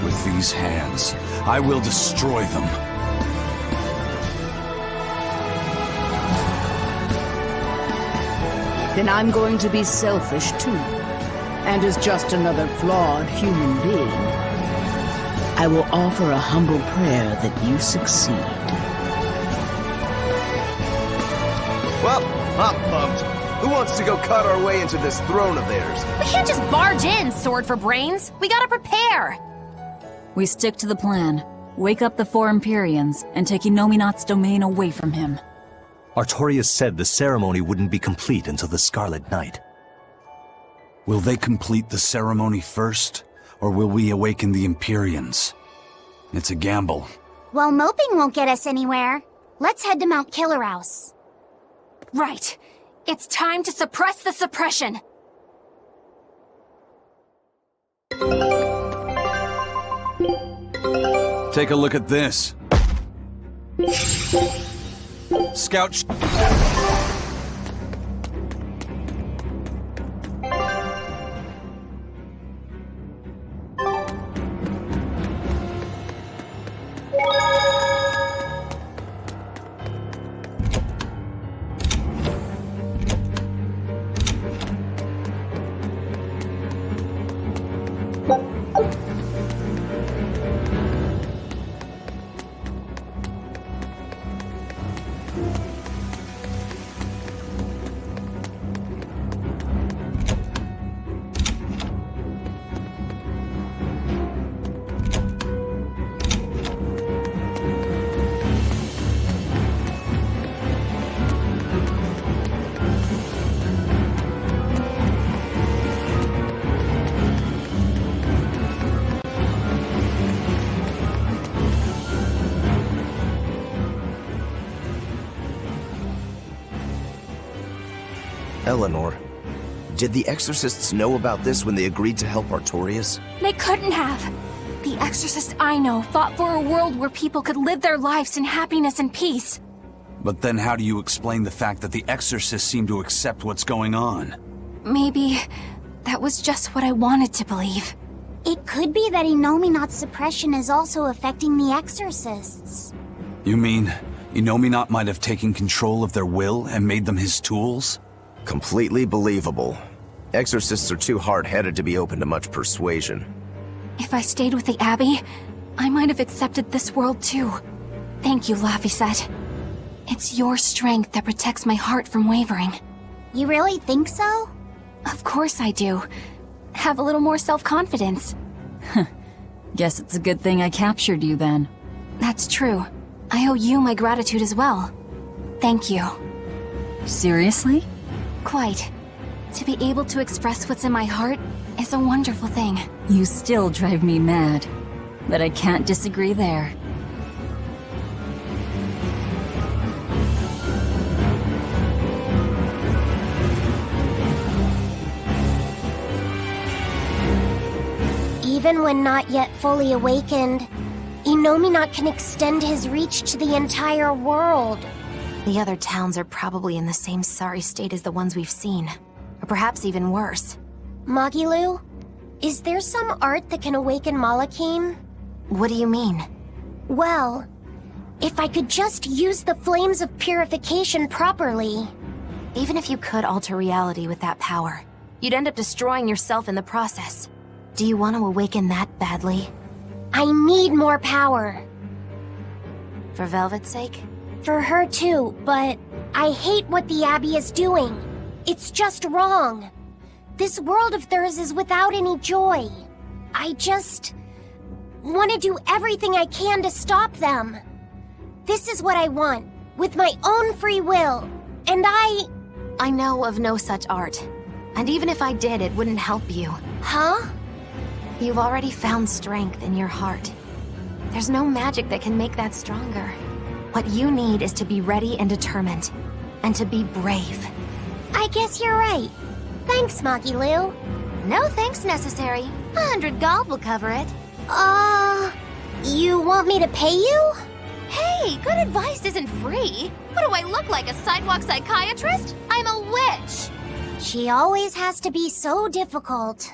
With these hands, I will destroy them. Then I'm going to be selfish too. And as just another flawed human being, I will offer a humble prayer that you succeed. Well, I'm pumped. Who wants to go cut our way into this throne of theirs? We can't just barge in, sword for brains. We gotta prepare. We stick to the plan. Wake up the four Empyreans and take Innominat's domain away from him. Artorias said the ceremony wouldn't be complete until the Scarlet Night. Will they complete the ceremony first, or will we awaken the Empyreans? It's a gamble. Well, moping won't get us anywhere. Let's head to Mount Killerhouse. Right. It's time to suppress the suppression. Take a look at this. Scout. Eleanor, did the Exorcists know about this when they agreed to help Artorias? They couldn't have. The exorcists I know fought for a world where people could live their lives in happiness and peace. But then how do you explain the fact that the Exorcists seem to accept what's going on? Maybe that was just what I wanted to believe. It could be that Innominat's suppression is also affecting the Exorcists. You mean Innominat might have taken control of their will and made them his tools? Completely believable. Exorcists are too hard-headed to be open to much persuasion. If I stayed with the Abbey, I might have accepted this world too. Thank you, Laphicet. It's your strength that protects my heart from wavering. You really think so? Of course I do. Have a little more self-confidence. Guess it's a good thing I captured you then. That's true. I owe you my gratitude as well. Thank you. Seriously? Quite. To be able to express what's in my heart is a wonderful thing. You still drive me mad, but I can't disagree there. Even when not yet fully awakened, Innominat can extend his reach to the entire world. The other towns are probably in the same sorry state as the ones we've seen. Or perhaps even worse. Magilu, is there some art that can awaken Malakim? What do you mean? Well, if I could just use the flames of purification properly. Even if you could alter reality with that power, you'd end up destroying yourself in the process. Do you want to awaken that badly? I need more power. For Velvet's sake? For her too, but I hate what the Abbey is doing. It's just wrong. This world of theirs is without any joy. I just want to do everything I can to stop them. This is what I want, with my own free will, and I know of no such art. And even if I did, it wouldn't help you. Huh? You've already found strength in your heart. There's no magic that can make that stronger. What you need is to be ready and determined, and to be brave. I guess you're right. Thanks, Magilu. No thanks necessary. 100 gold will cover it. You want me to pay you? Hey, good advice isn't free. What do I look like, a sidewalk psychiatrist? I'm a witch. She always has to be so difficult.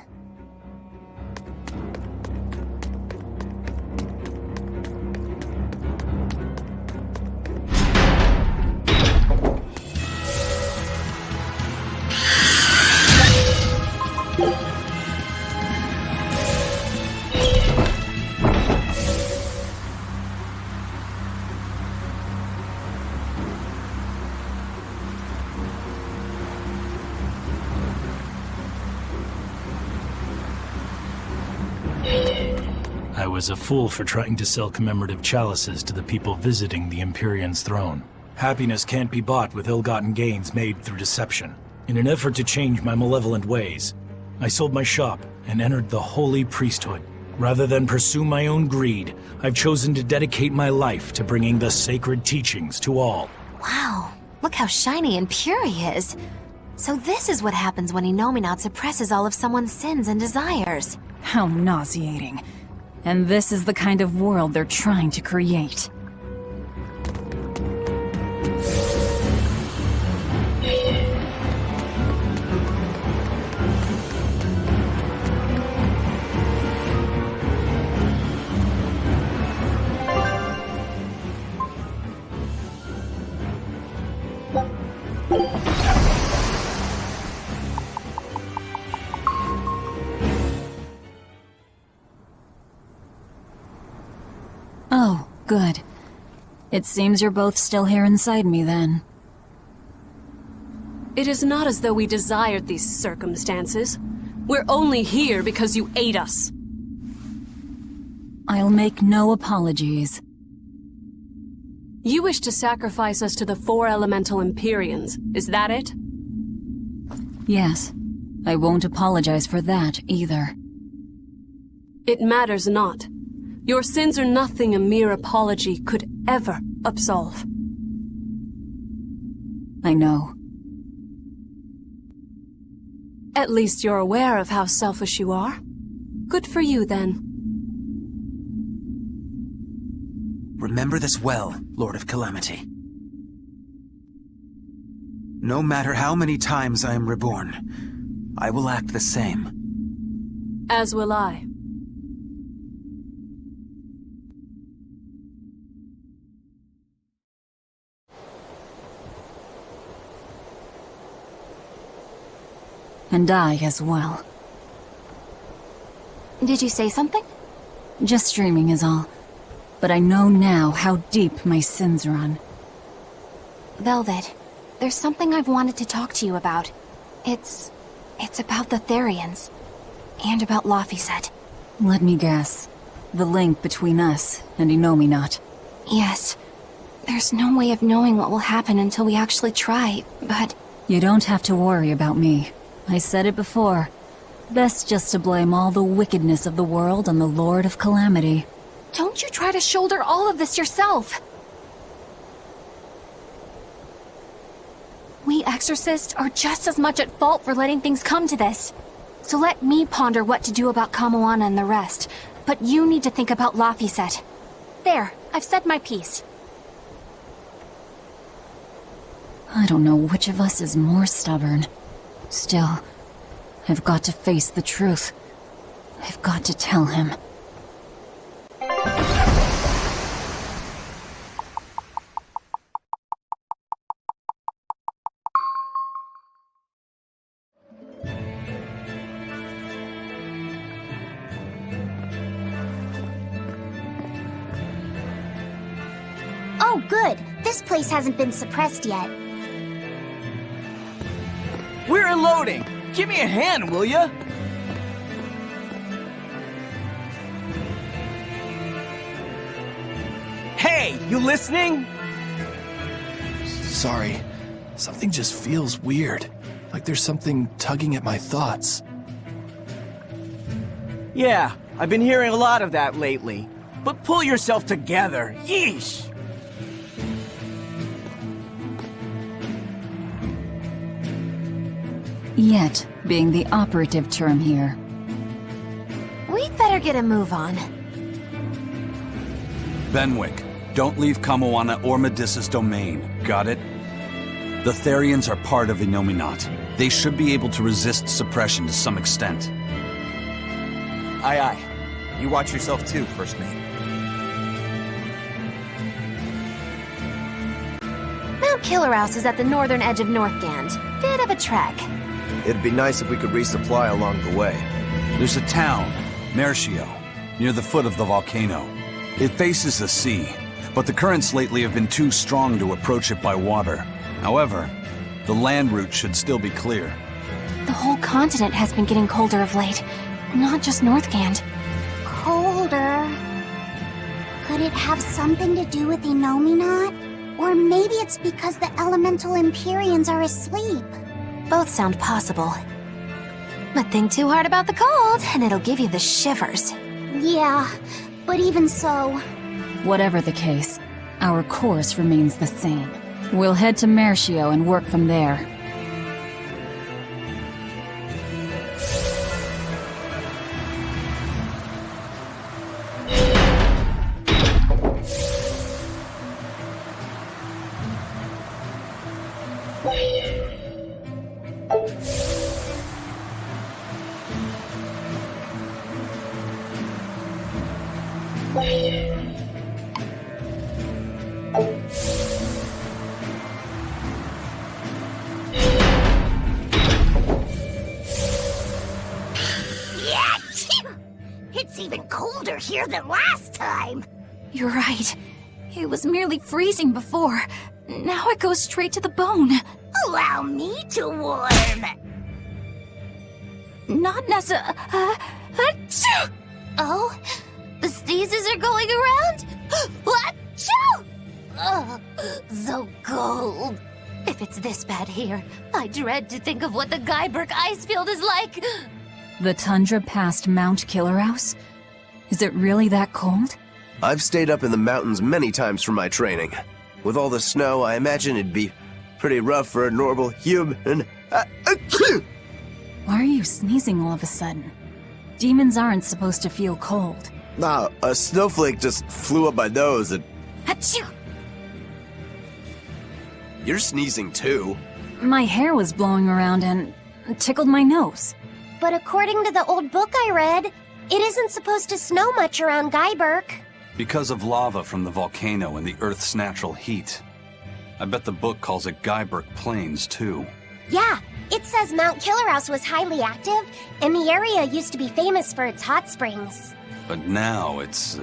I was a fool for trying to sell commemorative chalices to the people visiting the Empyrean's throne. Happiness can't be bought with ill-gotten gains made through deception. In an effort to change my malevolent ways, I sold my shop and entered the holy priesthood. Rather than pursue my own greed, I've chosen to dedicate my life to bringing the sacred teachings to all. Wow, look how shiny and pure he is. So this is what happens when Innominat suppresses all of someone's sins and desires. How nauseating. And this is the kind of world they're trying to create. Oh, good. It seems you're both still here inside me, then. It is not as though we desired these circumstances. We're only here because you ate us. I'll make no apologies. You wish to sacrifice us to the 4 elemental Empyreans, is that it? Yes. I won't apologize for that, either. It matters not. Your sins are nothing a mere apology could ever absolve. I know. At least you're aware of how selfish you are. Good for you, then. Remember this well, Lord of Calamity. No matter how many times I am reborn, I will act the same. As will I. And I as well. Did you say something? Just dreaming is all. But I know now how deep my sins run. Velvet, there's something I've wanted to talk to you about. It's about the Therians. And about Laphicet. Let me guess. The link between us and Innominat. Yes. There's no way of knowing what will happen until we actually try, but... You don't have to worry about me. I said it before. Best just to blame all the wickedness of the world on the Lord of Calamity. Don't you try to shoulder all of this yourself! We exorcists are just as much at fault for letting things come to this. So let me ponder what to do about Kamoana and the rest, but you need to think about Laphicet. There, I've said my piece. I don't know which of us is more stubborn. Still, I've got to face the truth. I've got to tell him. Oh, good. This place hasn't been suppressed yet. We're unloading! Give me a hand, will ya? Hey, you listening? Sorry. Something just feels weird. Like there's something tugging at my thoughts. Yeah, I've been hearing a lot of that lately. But pull yourself together. Yeesh! Yet being the operative term here. We'd better get a move on. Benwick, don't leave Kamoana or Medissa's domain. Got it? The Therians are part of Innominat. They should be able to resist suppression to some extent. Aye aye. You watch yourself too, First Mate. Mount Killerhouse is at the northern edge of Northgand. Bit of a trek. It'd be nice if we could resupply along the way. There's a town, Mercio, near the foot of the volcano. It faces the sea, but the currents lately have been too strong to approach it by water. However, the land route should still be clear. The whole continent has been getting colder of late, not just Northgand. Colder? Could it have something to do with Innominat? Or maybe it's because the elemental Empyreans are asleep. Both sound possible. But think too hard about the cold, and it'll give you the shivers. Yeah, but even so... Whatever the case, our course remains the same. We'll head to Mercio and work from there. It's even colder here than last time. You're right. It was merely freezing before. Now it goes straight to the bone. Allow me to warm. Not necessarily. Oh? The sneezes are going around? Achoo! Oh, so cold. If it's this bad here, I dread to think of what the Guyberg ice field is like. The tundra past Mount Killerhouse? Is it really that cold? I've stayed up in the mountains many times for my training. With all the snow, I imagine it'd be pretty rough for a normal human. Why are you sneezing all of a sudden? Demons aren't supposed to feel cold. Nah, a snowflake just flew up my nose and... Achoo! You're sneezing too. My hair was blowing around and tickled my nose. But according to the old book I read, it isn't supposed to snow much around Guyberg. Because of lava from the volcano and the Earth's natural heat. I bet the book calls it Guyberg Plains, too. Yeah, It says Mount Killerhouse was highly active, and the area used to be famous for its hot springs. But now it's...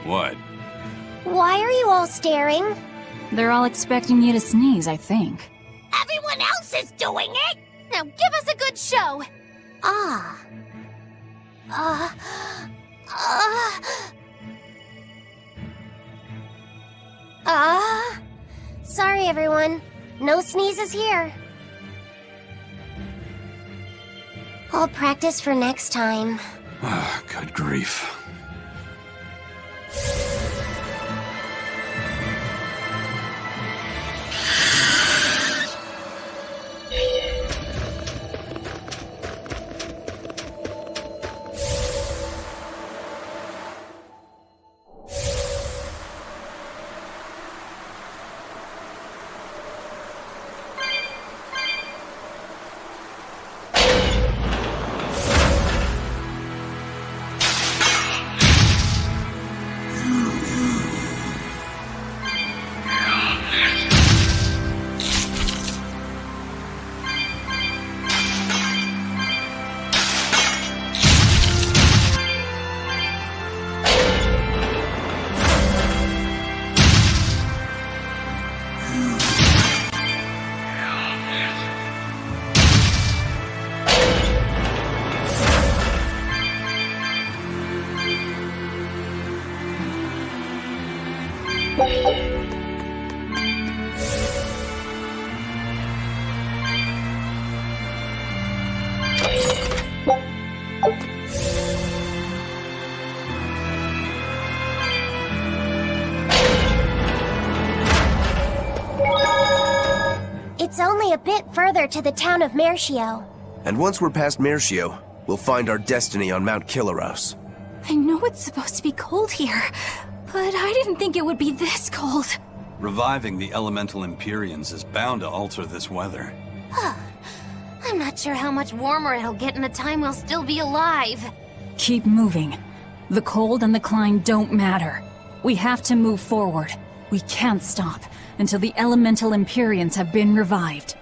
What? Why are you all staring? They're all expecting you to sneeze, I think. Everyone else is doing it! Now give us a good show! Sorry everyone. No sneezes here. I'll practice for next time. Good grief. It's only a bit further to the town of Mercio. And once we're past Mercio, we'll find our destiny on Mount Killerhouse. I know it's supposed to be cold here, but I didn't think it would be this cold. Reviving the elemental Empyreans is bound to alter this weather. I'm not sure how much warmer it'll get in the time we'll still be alive. Keep moving. The cold and the climb don't matter. We have to move forward. We can't stop until the elemental Empyreans have been revived.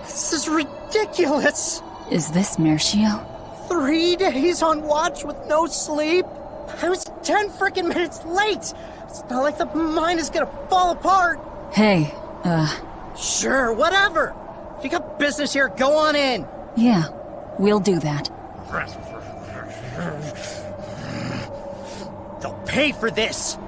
This is ridiculous! Is this Mercio? 3 days on watch with no sleep? I was 10 freaking minutes late! It's not like the mine is gonna fall apart! Hey, Sure, whatever! If you got business here, go on in! Yeah, we'll do that. They'll pay for this!